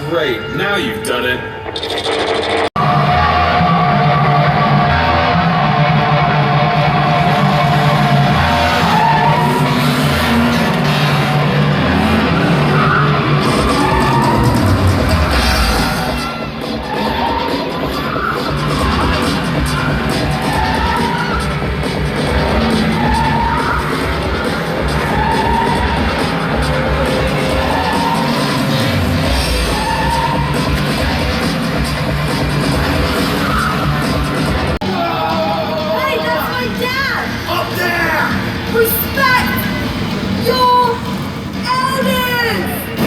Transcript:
Great, now you've done it. Hey, that's my dad! Up there! Respect your elders!